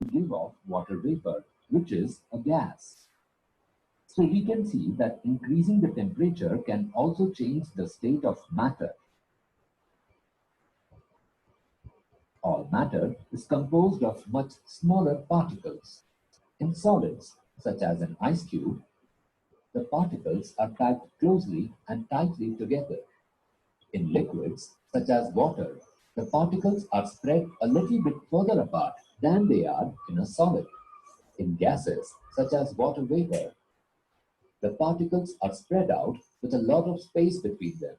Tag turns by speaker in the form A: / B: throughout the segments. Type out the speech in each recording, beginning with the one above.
A: give off water vapor, which is a gas. So we can see that increasing the temperature can also change the state of matter. All matter is composed of much smaller particles. In solids, such as an ice cube, the particles are packed closely and tightly together. In liquids, such as water, the particles are spread a little bit further apart than they are in a solid. In gases, such as water vapor, the particles are spread out with a lot of space between them.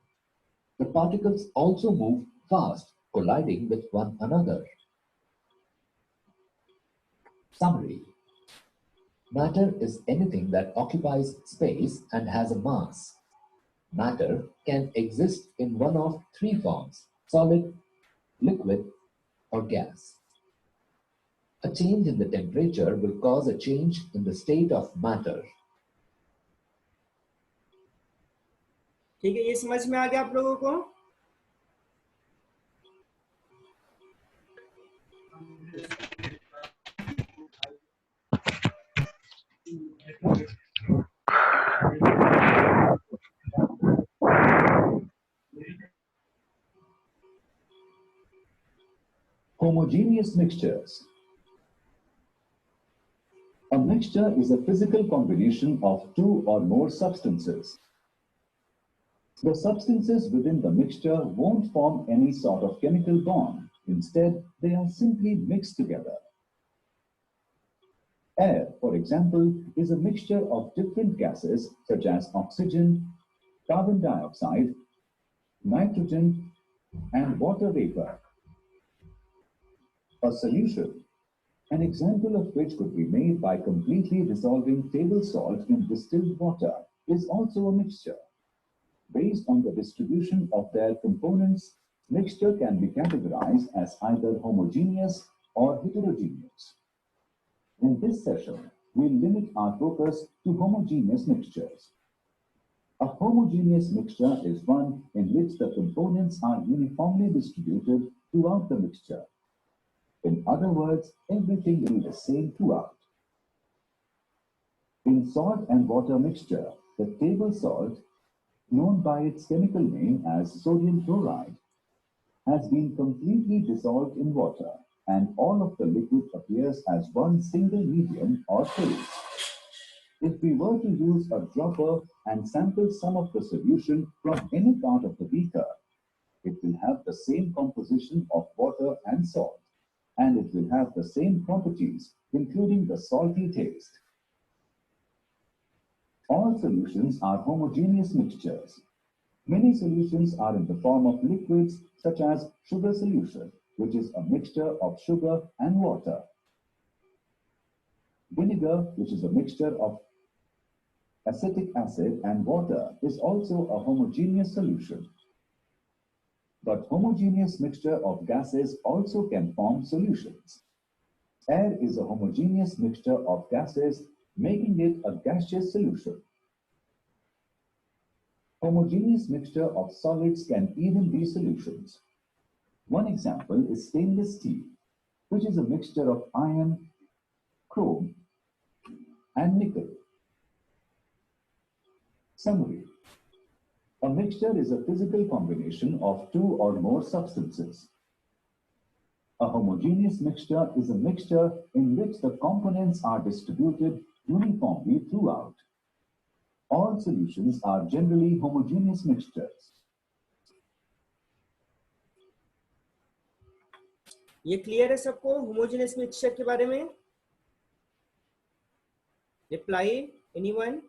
A: The particles also move fast, colliding with one another. Summary: matter is anything that occupies space and has a mass. Matter can exist in one of three forms: solid, liquid, or gas. A change in the temperature will cause a change in the state of matter.
B: ठीक है, ये समझ में आ गया आप लोगों को?
A: Homogeneous mixtures. A mixture is a physical combination of two or more substances. The substances within the mixture won't form any sort of chemical bond. Instead, they are simply mixed together. Air, for example, is a mixture of different gases such as oxygen, carbon dioxide, nitrogen, and water vapor. A solution, an example of which could be made by completely dissolving table salt in distilled water, is also a mixture. Based on the distribution of their components, mixture can be categorized as either homogeneous or heterogeneous. In this session, we'll limit our focus to homogeneous mixtures. A homogeneous mixture is one in which the components are uniformly distributed throughout the mixture. In other words, everything will be the same throughout. In salt and water mixture, the table salt, known by its chemical name as sodium chloride, has been completely dissolved in water, and all of the liquid appears as one single medium or phase. If we were to use a dropper and sample some of the solution from any part of the beaker, it will have the same composition of water and salt, and it will have the same properties, including the salty taste. All solutions are homogeneous mixtures. Many solutions are in the form of liquids, such as sugar solution, which is a mixture of sugar and water. Vinegar, which is a mixture of acetic acid and water, is also a homogeneous solution. But homogeneous mixture of gases also can form solutions. Air is a homogeneous mixture of gases, making it a gaseous solution. Homogeneous mixture of solids can even be solutions. One example is stainless steel, which is a mixture of iron, chrome, and nickel. Summary: a mixture is a physical combination of two or more substances. A homogeneous mixture is a mixture in which the components are distributed uniformly throughout. All solutions are generally homogeneous mixtures.
B: ये clear है सबको homogeneous mixture के बारे में? Reply anyone?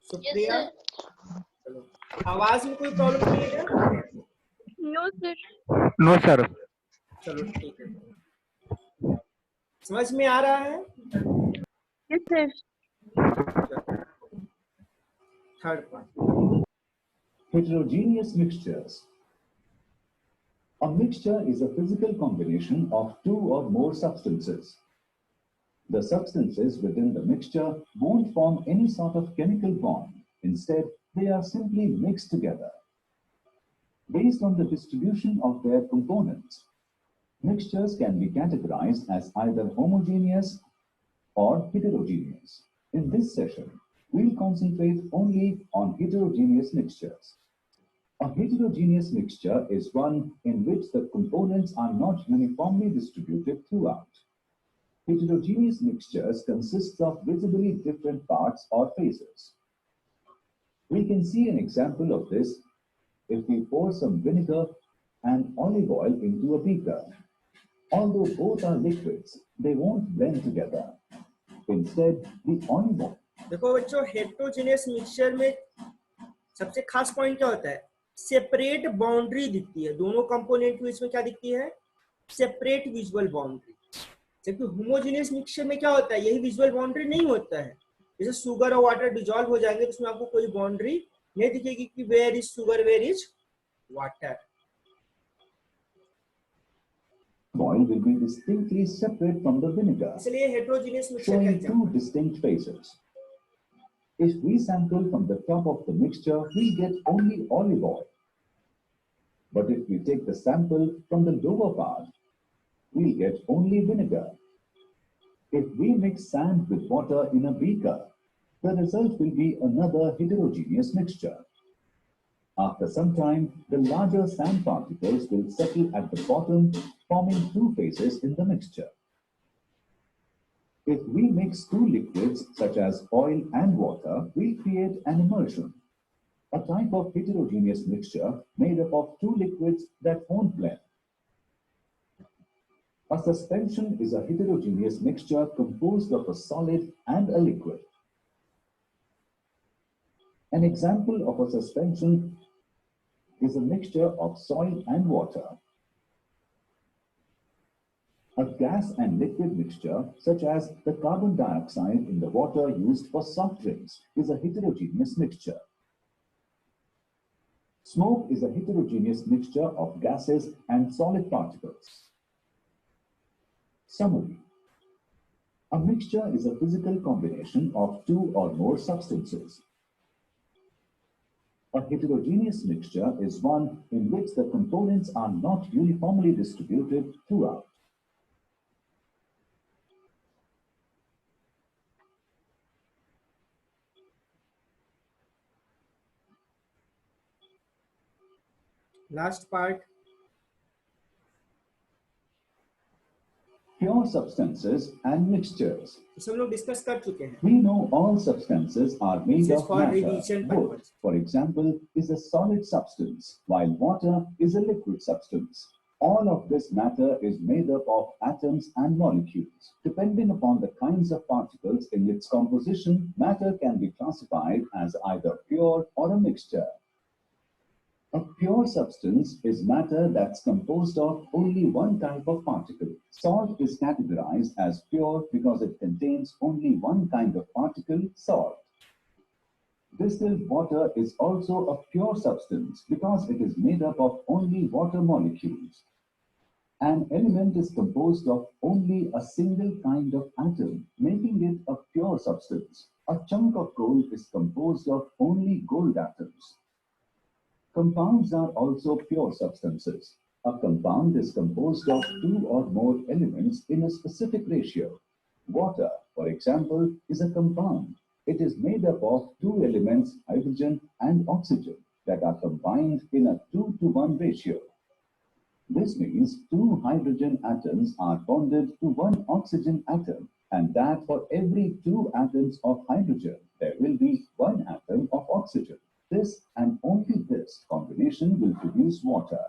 B: Supriya? चलो, आवाज में कोई प्रॉब्लम नहीं है क्या?
C: No sir.
D: No sir.
B: चलो ठीक है, समझ में आ रहा है?
C: Yes sir.
B: Third part,
A: Heterogeneous mixtures. A mixture is a physical combination of two or more substances. The substances within the mixture won't form any sort of chemical bond. Instead, they are simply mixed together. Based on the distribution of their components, Mixtures can be categorized as either homogeneous or heterogeneous. In this session, we'll concentrate only on heterogeneous mixtures. A heterogeneous mixture is one in which the components are not uniformly distributed throughout. Heterogeneous mixtures consist of visibly different parts or phases. We can see an example of this if we pour some vinegar and olive oil into a beaker. Although both are liquids, they won't blend together. Instead, the olive oil.
B: देखो बच्चों, heterogeneous mixture में सबसे खास point क्या होता है? Separate boundary दिखती है, दोनों कंपोनेंट के बीच में क्या दिखती है? Separate visual boundary. जबकि होमोजेनियस मिक्सचर में क्या होता है? यही विजुअल बाउंड्री नहीं होता है। जैसे शुगर और वाटर डिजॉल्व हो जाएंगे तो उसमें आपको कोई बाउंड्री नहीं दिखेगी कि where is sugar, where is water.
A: Oil will be distinctly separate from the vinegar,
B: इसलिए हेट्रोजेनियस मिक्सचर का
A: showing
B: example.
A: two distinct phases. If we sample from the top of the mixture, we get only olive oil. But if we take the sample from the lower part, we get only vinegar. If we mix sand with water in a beaker, the result will be another heterogeneous mixture. After some time, the larger sand particles will settle at the bottom, forming two phases in the mixture. If we mix two liquids, such as oil and water, we create an emulsion, a type of heterogeneous mixture made up of two liquids that won't blend. A suspension is a heterogeneous mixture composed of a solid and a liquid. An example of a suspension is a mixture of soil and water. A gas and liquid mixture, such as the carbon dioxide in the water used for soft drinks, is a heterogeneous mixture. Smoke is a heterogeneous mixture of gases and solid particles. Summary: a mixture is a physical combination of two or more substances. A heterogeneous mixture is one in which the components are not uniformly distributed throughout.
B: Last part,
A: Pure substances and mixtures.
B: इसे हम लोग discuss कर चुके हैं।
A: We know all substances are made
B: This is
A: of
B: for
A: matter.
B: revision
A: Wood,
B: purpose.
A: for example, is a solid substance, while water is a liquid substance. All of this matter is made up of atoms and molecules. Depending upon the kinds of particles in its composition, matter can be classified as either pure or a mixture. A pure substance is matter that's composed of only one type of particle. Salt is categorized as pure because it contains only one kind of particle, salt. Distilled water is also a pure substance because it is made up of only water molecules. An element is composed of only a single kind of atom, making it a pure substance. A chunk of gold is composed of only gold atoms. Compounds are also pure substances. A compound is composed of two or more elements in a specific ratio. Water, for example, is a compound. It is made up of two elements, hydrogen and oxygen, that are combined in a 2-to-1 ratio. This means two hydrogen atoms are bonded to one oxygen atom, and that for every two atoms of hydrogen, there will be one atom of oxygen. This and only this combination will produce water.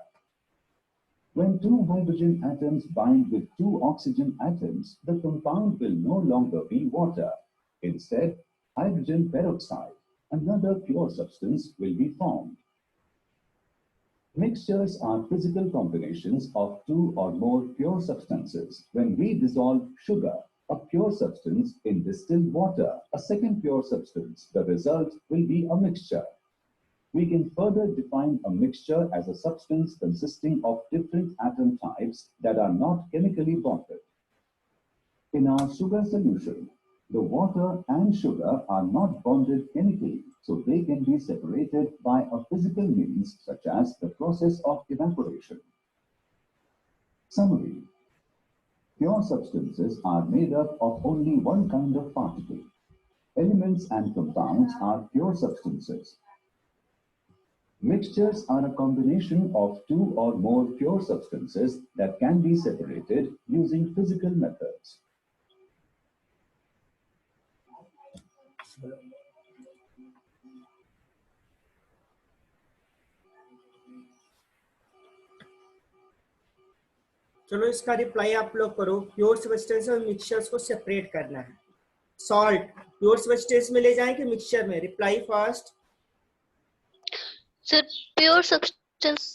A: When two hydrogen atoms bind with two oxygen atoms, the compound will no longer be water. Instead, hydrogen peroxide, another pure substance, will be formed. Mixtures are physical combinations of two or more pure substances. When we dissolve sugar, a pure substance, in distilled water, a second pure substance, the result will be a mixture. We can further define a mixture as a substance consisting of different atom types that are not chemically bonded. In our sugar solution, the water and sugar are not bonded chemically, so they can be separated by a physical means such as the process of evaporation. Summary. Pure substances are made up of only one kind of particle. Elements and compounds are pure substances. Mixtures are a combination of two or more pure substances that can be separated using physical methods.
B: चलो इसका reply आप लोग करो। Pure substance और mixtures को separate करना है। Salt pure substance में ले जाएं कि मिक्सचर में? Reply fast.
C: Sir, pure substance.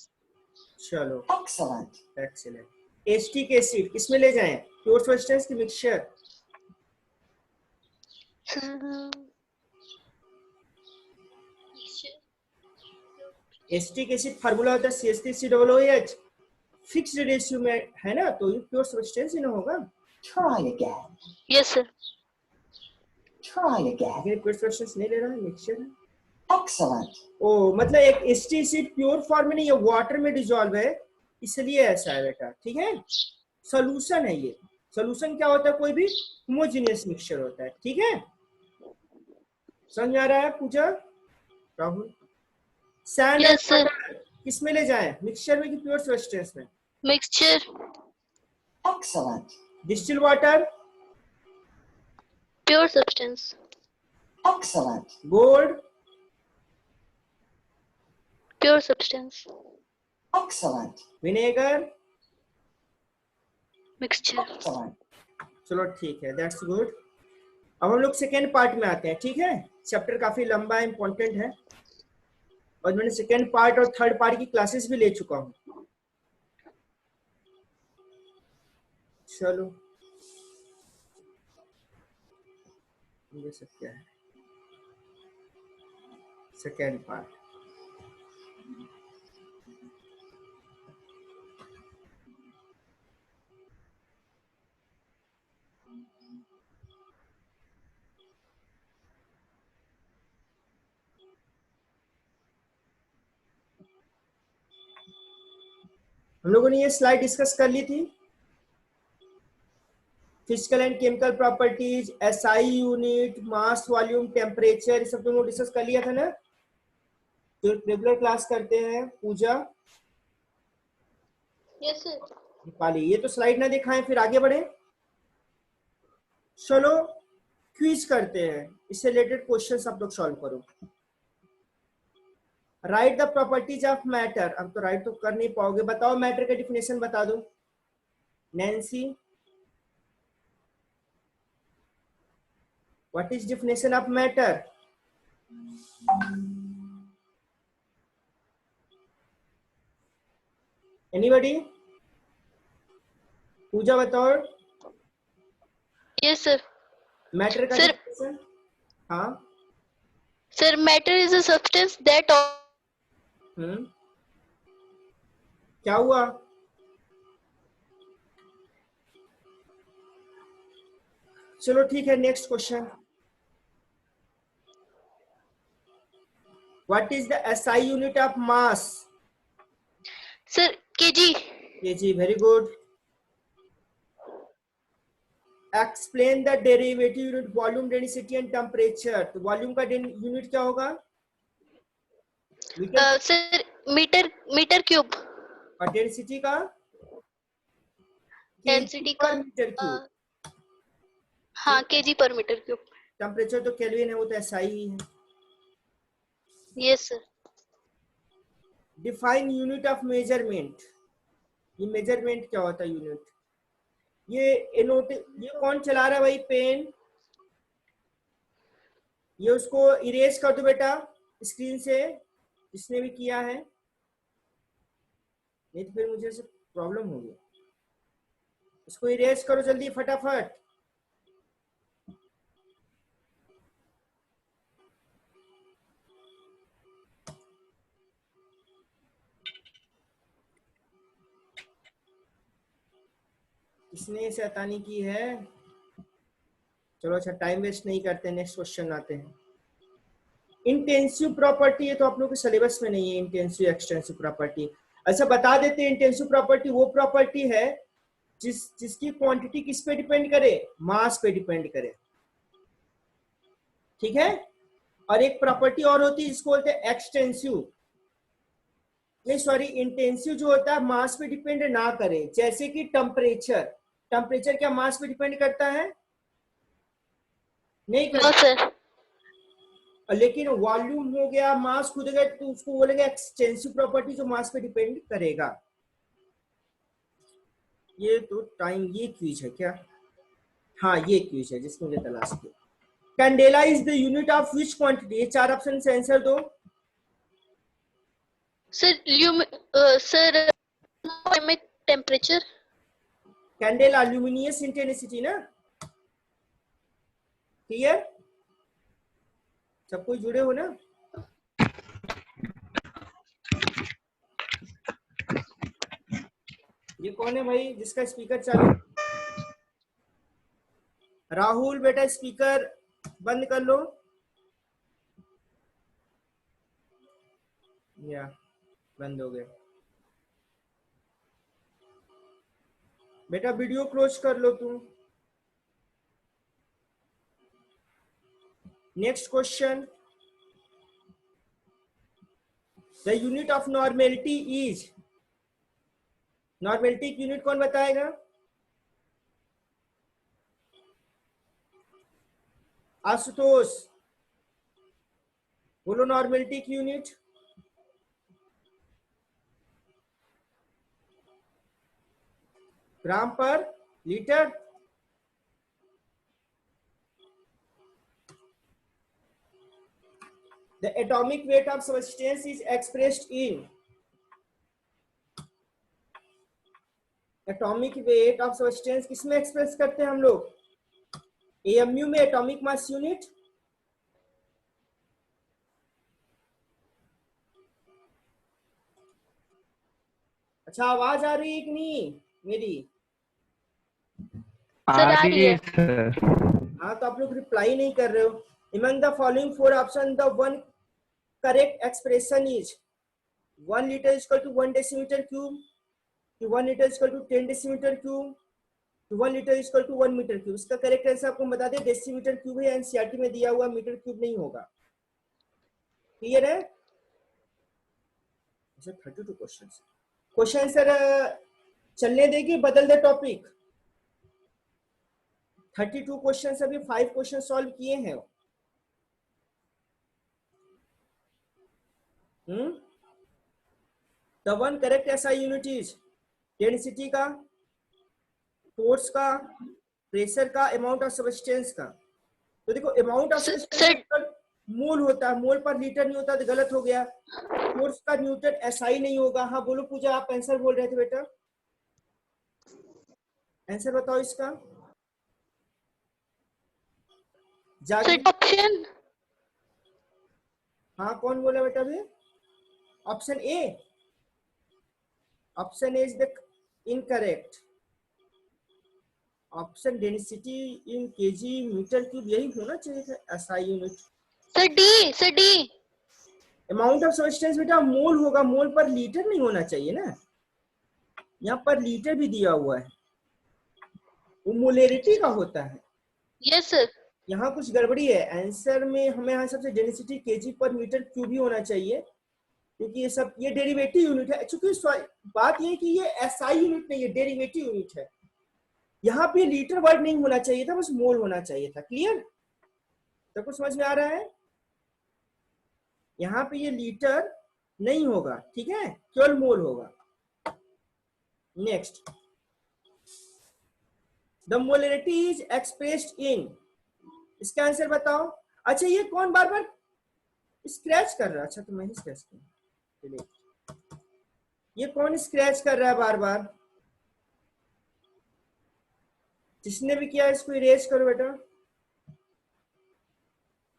B: चलो
D: Excellent.
B: एक्सीलेंट। एस्टिक एसिड किसमें ले जाएं? प्योर सब्सटेंस की मिक्सचर? एस्टिक एसिड फार्मूला होता है CH3COOH, फिक्स्ड रेशियो में है ना, तो ये प्योर सब्सटेंस ही ना होगा।
D: Try again.
C: Yes, sir.
D: Try again.
B: ये प्योर सब्सटेंस नहीं ले रहा है, मिक्सचर है।
D: Excellent.
B: ओ मतलब एक एस्टिक एसिड प्योर फॉर्म में नहीं है, वाटर में डिसॉल्व है, इसलिए ऐसा है बेटा। ठीक है, सॉल्यूशन है ये। सॉल्यूशन क्या होता है? कोई भी होमोजेनियस मिक्सचर होता है। ठीक है, समझ आ रहा है? पूछा राहुल। Sand
C: Yes, sir.
B: किसमें ले जाएं? मिक्सचर में कि प्योर सब्सटेंस में?
C: Mixture.
D: Excellent.
B: Distil water?
C: Pure substance.
D: Excellent.
B: Gold?
C: Pure substance.
D: Excellent.
B: Vinegar?
C: Mixture.
D: Excellent.
B: चलो ठीक है, दैट्स गुड। अब हम लोग सेकेंड पार्ट में आते हैं। ठीक है, चैप्टर काफी लंबा है, इंपॉर्टेंट है, और मैंने सेकेंड पार्ट और थर्ड पार्ट की क्लासेस भी ले चुका हूँ। चलो ये सब क्या है? Second part. हम लोगों ने ये स्लाइड डिस्कस कर ली थी। Physical and chemical properties, SI unit, mass, volume, temperature, ये सब तुम लोग डिस्कस कर लिया था ना, जो रेगुलर क्लास करते हैं। पूजा,
C: Yes, sir.
B: नेपाली, ये तो स्लाइड ना दिखाएं, फिर आगे बढ़े। चलो क्विज करते हैं, इससे रिलेटेड क्वेश्चंस आप लोग सॉल्व करो। Right the properties of matter. अब तो राइट तो कर नहीं पाओगे, बताओ मैटर का डिफिनेशन बता दो। Nancy, what is definition of matter? Anybody? Pooja बताओ
C: Yes, sir.
B: मैटर का
C: Sir.
B: डिफिनेशन। हाँ,
C: Sir, matter is a substance that
B: क्या हुआ? चलो ठीक है, next question. What is the SI unit of mass?
C: Sir, kg.
B: KG, very good. Explain the derivative unit volume, density and temperature. तो volume का unit क्या होगा? मीटर।
C: Sir, meter cube.
B: और डेंसिटी का?
C: Density का
B: मीटर क्यूब।
C: हाँ kg per meter cube.
B: Temperature तो kelvin है, वो तो एसआई ही है।
C: Yes, sir.
B: Define unit of measurement. ये मेजरमेंट क्या होता है? यूनिट। ये कौन चला रहा है भाई? पेन। ये उसको इरेज कर दो बेटा स्क्रीन से, जिसने भी किया है, नहीं तो फिर मुझे प्रॉब्लम होगी। इसको इरेज करो जल्दी फटाफट। किसने शैतानी की है? चलो अच्छा, टाइम वेस्ट नहीं करते, नेक्स्ट क्वेश्चन आते हैं। इंटेंसिव प्रॉपर्टी, ये तो आप लोगों के सिलेबस में नहीं है। इंटेंसिव एक्सटेंसिव प्रॉपर्टी, अच्छा बता देते हैं। इंटेंसिव प्रॉपर्टी वो प्रॉपर्टी है जिसकी क्वांटिटी किस पे डिपेंड करे, मास पे डिपेंड करे, ठीक है। और एक प्रॉपर्टी और होती है जिसको बोलते हैं एक्सटेंसिव, नहीं सॉरी इंटेंसिव, जो होता है मास पे डिपेंड ना करे, जैसे कि टेम्परेचर। टेम्परेचर क्या मास पे डिपेंड करता है? नहीं
C: नो
B: करता।
C: सर।
B: लेकिन वॉल्यूम हो गया, मास खुद गए, तो उसको बोलेंगे एक्सटेंसिव प्रॉपर्टी, जो मास पे डिपेंड करेगा। ये तो टाइम, ये क्विज है क्या? हाँ ये क्विज है जिसको मुझे तलाश किया। Candela is the unit of which quantity? ये 4 ऑप्शन से आंसर दो।
C: Sir temperature.
B: Candela luminous intensity ना, क्लियर? सब कोई जुड़े हो ना? ये कौन है भाई जिसका स्पीकर चालू? राहुल बेटा स्पीकर बंद कर लो। या बंद हो गया। बेटा वीडियो क्लोज कर लो तुम। Next question, the unit of normality is, normality की यूनिट कौन बताएगा? आशुतोष बोलो नॉर्मेलिटी की यूनिट। ग्राम पर litre. The atomic weight of substance is expressed in, atomic weight of substance किसमें एक्सप्रेस करते हैं हम लोग? एएमयू में, एटॉमिक मास यूनिट। अच्छा आवाज आ रही है कि नहीं मेरी?
C: सर आ रही है।
B: हाँ तो आप लोग रिप्लाई नहीं कर रहे हो। Among the following 4 options, the one correct expression is 1 liter is equal to 1 decimeter cube, 1 liter is equal to 10 decimeter cube, 1 liter is equal to 1 meter cube। इसका करेक्ट आंसर आपको बता दें, डेसीमीटर क्यूब है, NCERT में दिया हुआ, metre cube नहीं होगा। क्लियर है? अच्छा 32 क्वेश्चन, क्वेश्चन आंसर चलने देगी, बदल दे टॉपिक। 32 क्वेश्चन, अभी 5 क्वेश्चन सॉल्व किए हैं। The one correct SI unit is density का, फोर्स का, प्रेशर का, अमाउंट ऑफ सब्सटेंस का। तो देखो अमाउंट ऑफ सब्सटेंस मोल होता है, मोल पर लीटर नहीं होता, तो गलत हो गया। फोर्स का न्यूटन एसआई नहीं होगा। हाँ बोलो पूजा, आप आंसर बोल रहे थे बेटा, आंसर बताओ इसका।
C: ऑप्शन,
B: हाँ कौन बोला बेटा अभी? Option A, option A is the incorrect option. Density in KG meter cube यही होना चाहिए था SI unit.
C: Sir the
B: amount of substance बेटा मोल होगा, मोल पर लीटर नहीं होना चाहिए ना। यहाँ पर लीटर भी दिया हुआ है, वो मोलेरिटी का होता है।
C: Yes sir.
B: यहाँ कुछ गड़बड़ी है आंसर में, हमें यहाँ सबसे डेंसिटी केजी पर मीटर क्यूब ही होना चाहिए, क्योंकि ये सब ये डेरिवेटिव यूनिट है। चूंकि बात ये कि ये एसआई यूनिट नहीं है, डेरिवेटिव यूनिट है। यहाँ पे लीटर वर्ड नहीं होना चाहिए था, बस मोल होना चाहिए था। क्लियर? तो कुछ समझ में आ रहा है? यहाँ पे ये लीटर नहीं होगा, ठीक है, केवल मोल होगा। Next, the molarity is expressed in, इसका आंसर बताओ। अच्छा ये कौन बार बार स्क्रैच कर रहा है? अच्छा तो मैं ही स्क्रैच कर, ये कौन स्क्रैच कर रहा है बार बार? जिसने भी किया इसको इरेज करो बेटा,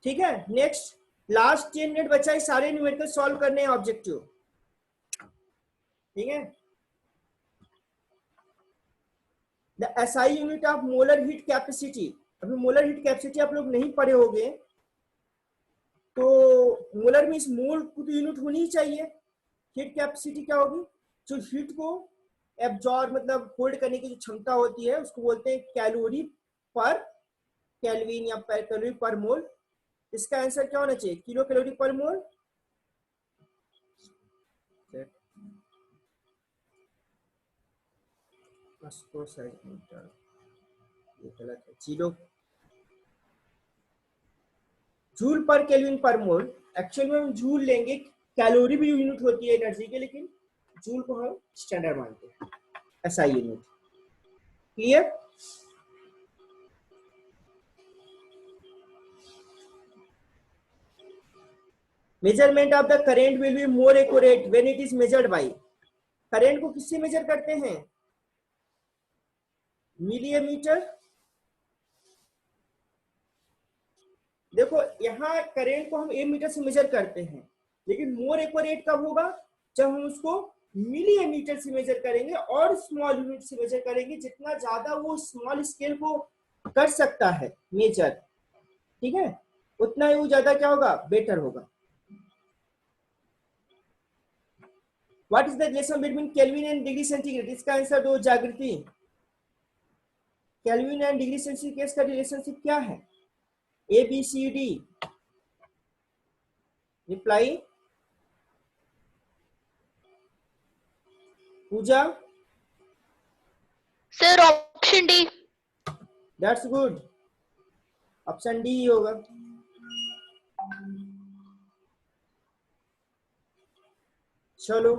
B: ठीक है। नेक्स्ट, लास्ट 10 मिनट बचा है, सारे न्यूमेरिकल सॉल्व करने हैं ऑब्जेक्टिव, ठीक है। The SI unit of molar heat capacity, अभी मोलर हीट कैपेसिटी आप लोग नहीं पढ़े होंगे, तो मोलर में इस मोल की यूनिट होनी ही चाहिए। हीट कैपेसिटी क्या होगी? जो हीट को एब्जॉर्ब मतलब होल्ड करने की जो क्षमता होती है उसको बोलते हैं कैलोरी पर केल्विन या कैलोरी पर मोल। इसका आंसर क्या होना चाहिए? किलो कैलोरी पर मोल। ये गलत है, किलो जूल पर केल्विन पर मोल। एक्चुअल में हम जूल लेंगे, कैलोरी भी यूनिट होती है एनर्जी के, लेकिन जूल को हम स्टैंडर्ड मानते हैं, SI unit. Clear? Measurement of the current will be more accurate when it is measured by. Current को किससे मेजर करते हैं? मिलीमीटर। देखो यहाँ करेंट को हम एमीटर से मेजर करते हैं, लेकिन मोर एक्यूरेट कब होगा? जब हम उसको मिलीमीटर से मेजर करेंगे और स्मॉल यूनिट से मेजर करेंगे। जितना ज्यादा वो स्मॉल स्केल को कर सकता है मेजर, ठीक है, उतना ही वो ज्यादा क्या होगा? बेटर होगा। What is the relation between Kelvin and degree centigrade? इसका आंसर दो Jagriti. Kelvin and degree centigrade का रिलेशनशिप क्या है? A B C D. Reply Pooja.
C: Sir option D.
B: That's good, option D होगा। चलो,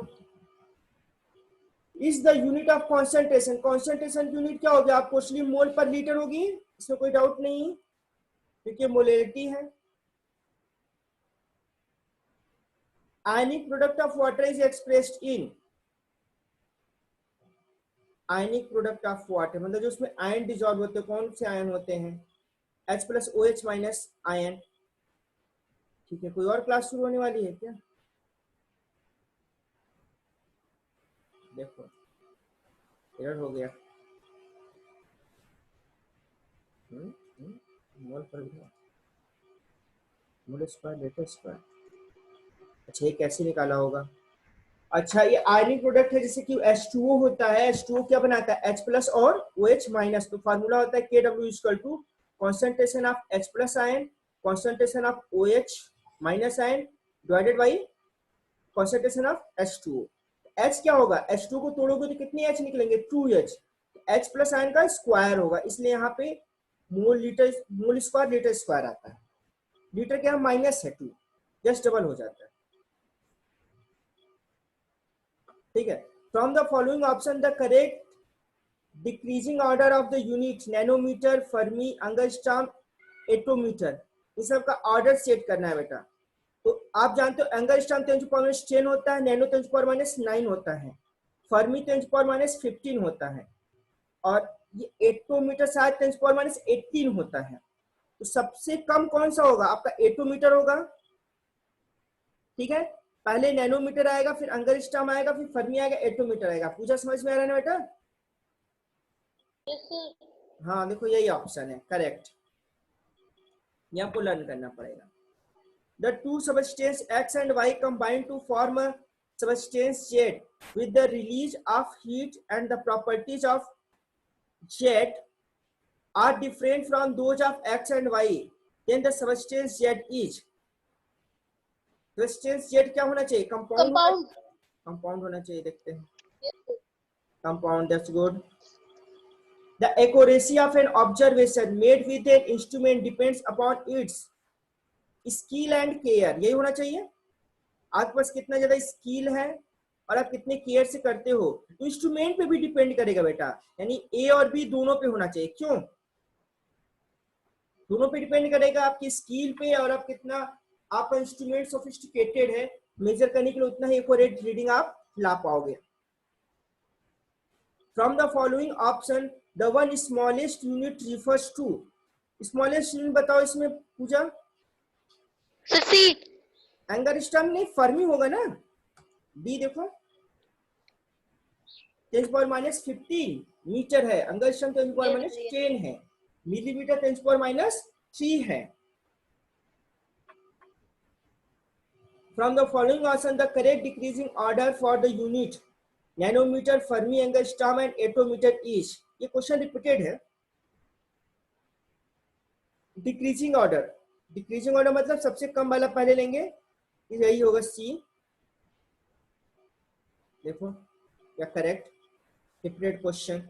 B: is the unit of concentration. Concentration unit क्या होगी? आप क्वेश्चन मोल पर लीटर होगी, इसमें कोई डाउट नहीं, क्योंकि मोलेरिटी है। Ionic product of water is expressed in. Ionic product of water मतलब जो उसमें आयन डिजॉल्व होते हैं, कौन से आयन होते हैं? H+OH minus ion. ठीक है, कोई और क्लास शुरू होने वाली है क्या? देखो एरर हो गया। मोल पर मोल स्क्वायर लीटर स्क्वायर। अच्छा, ये कैसे निकाला होगा? अच्छा, ये आयनिक प्रोडक्ट है, जैसे कि H2O होता है। H2O क्या बनाता है? H+ और OH माइनस। तो फार्मूला होता है KW = concentration of H+ ion, concentration of OH minus ion divided by concentration of H2O। H क्या होगा? H2 को तोड़ोगे तो कितनी H निकलेंगे? 2H। H+ आयन का स्क्वायर होगा, इसलिए यहाँ पे मोल स्क्वायर लीटर स्क्वायर आता है। लीटर क्या माइनस है 2, जस्ट डबल हो जाता है। ठीक है। From the following option the correct decreasing order of the unit nanometre, fermi, angstrom, attometre, इन सब का ऑर्डर सेट करना है बेटा। तो आप जानते हो एंगस्ट्रॉम 10⁻10 होता है, नैनो 10⁻9 होता है, फर्मी 10⁻15 होता है, और ये एटोमीटर शायद 10⁻18 होता है। तो सबसे कम कौन सा होगा? आपका एटोमीटर होगा। ठीक है, पहले नैनोमीटर आएगा, फिर एंगस्ट्रॉम आएगा, फिर फर्मी आएगा, एटोमीटर आएगा। पूजा समझ में आ रहा है ना बेटा? हाँ देखो, यही ऑप्शन है करेक्ट, ये आपको लर्न करना पड़ेगा। The two substances X and Y combine to form a substance Z with the release of heat, and the properties of Z are different from those of X and Y. Then the substance Z is, substance Z क्या होना चाहिए?
C: Compound.
B: Compound होना चाहिए। देखते हैं compound, that's good. The accuracy of an observation made with an instrument depends upon its skill and care. यही होना चाहिए। आपके पास कितना ज्यादा स्किल है और आप कितने केयर से करते हो, तो इंस्ट्रूमेंट पे भी डिपेंड करेगा बेटा। यानी ए और बी दोनों पे होना चाहिए। क्यों? दोनों पे डिपेंड करेगा, आपकी स्किल पे, और आप कितना आपका इंस्ट्रूमेंट सोफिस्टिकेटेड है, मेजर करने के लिए उतना ही एक्यूरेट रीडिंग आप ला पाओगे। From the following option the one smallest unit refers to. Smallest unit बताओ इसमें पूजा।
C: सी।
B: एंगस्ट्रॉम नहीं, फर्मी होगा ना। डी देखो, 10⁻15 मीटर है, एंगस्ट्रॉम 10⁻10 है, मिलीमीटर 10⁻3 है। From the following option the correct decreasing order for the unit nanometre, fermi angstrom and attometre each. ये क्वेश्चन रिपीटेड है। डिक्रीजिंग ऑर्डर, डिक्रीजिंग ऑर्डर मतलब सबसे कम वाला पहले लेंगे, यही होगा सी। देखो या correct repeated question.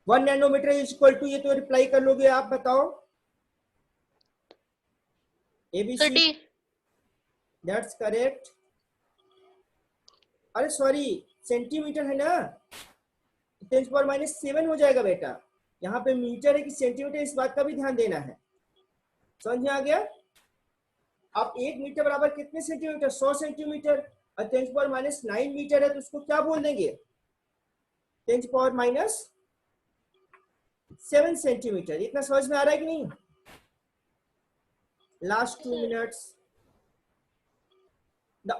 B: 1 nanometer is equal to, ये तो रिप्लाई कर लोगे आप, बताओ। ABC,
C: D.
B: That's correct. अरे सॉरी, सेंटीमीटर है ना, 10⁻⁷ हो जाएगा बेटा। यहाँ पे मीटर है कि सेंटीमीटर, इस बात का भी ध्यान देना है। समझ में आ गया? आप 1 मीटर बराबर कितने सेंटीमीटर? 100 सेंटीमीटर। और 10⁻⁹ मीटर है तो उसको क्या बोल देंगे? 10⁻⁷ सेंटीमीटर। इतना समझ में आ रहा है कि नहीं? Last 2 minutes. The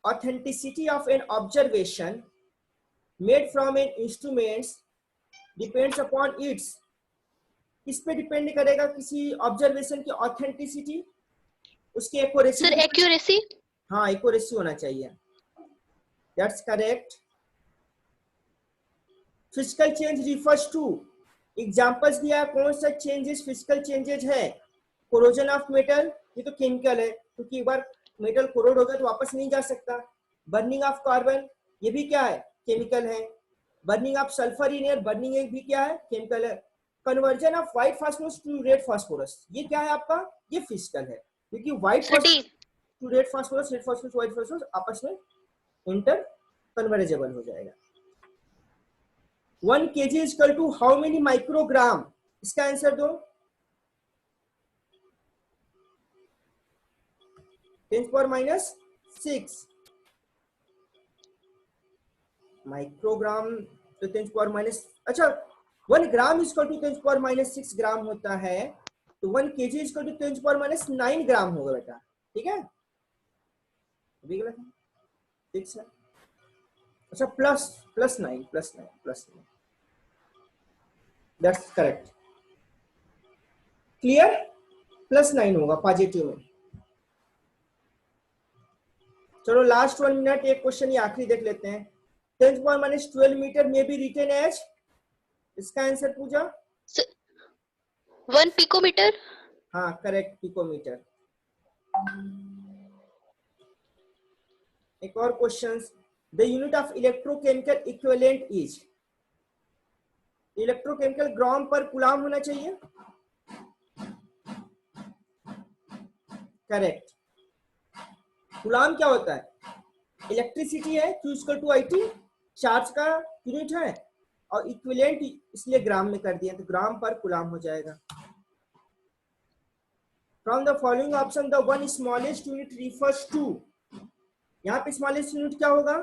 B: authenticity of an observation made from an instrument depends upon its, किस पे डिपेंड करेगा किसी ऑब्जर्वेशन की ऑथेंटिसिटी? उसकी एक्यूरेसी।
C: Sir accuracy.
B: हाँ, एक्यूरेसी होना चाहिए। That's correct. Physical change refers to, examples दिया, कौन सा चेंजेस फिजिकल चेंजेस है? कोरोजन ऑफ मेटल, ये तो केमिकल है क्योंकि एक बार मेटल कोरोड हो गया तो वापस नहीं जा सकता। बर्निंग ऑफ कार्बन, ये भी क्या है? केमिकल है। Burning of sulphur in air, burning भी क्या है? केमिकल है। Conversion of white phosphorus to red phosphorus, ये क्या है आपका? ये फिजिकल है क्योंकि white phosphorus to red phosphorus, red phosphorus white phosphorus आपस में इंटर कन्वर्जेबल हो जाएगा। 1 kg is equal to how many microgram? इसका आंसर दो। 10⁻⁶ माइक्रोग्राम तो 10⁻, अच्छा 1 ग्राम इज इक्वल टू 10⁻⁶ ग्राम होता है, तो 1 kg इज इक्वल टू 10⁻⁹ ग्राम होगा बेटा। ठीक है, अभी गलत है, ठीक है। अच्छा +9 दैट्स करेक्ट। क्लियर? +9 होगा पॉजिटिव में। चलो लास्ट 1 मिनट, एक क्वेश्चन ये आखिरी देख लेते हैं। 10⁻⁻12 मीटर में बी रिटन एज, इसका आंसर पूजा।
C: 1 पिकोमीटर।
B: हाँ करेक्ट, पिकोमीटर। एक और question, the unit of electrochemical equivalent is, electrochemical gram per coulomb होना चाहिए। करेक्ट। कूलाम क्या होता है? इलेक्ट्रिसिटी है, Q = IT, चार्ज का यूनिट है, और इक्विवेलेंट इसलिए ग्राम में कर दिया तो ग्राम पर कूलाम हो जाएगा। From the following option the one smallest unit refers to, यहाँ पे स्मॉलेस्ट यूनिट क्या होगा?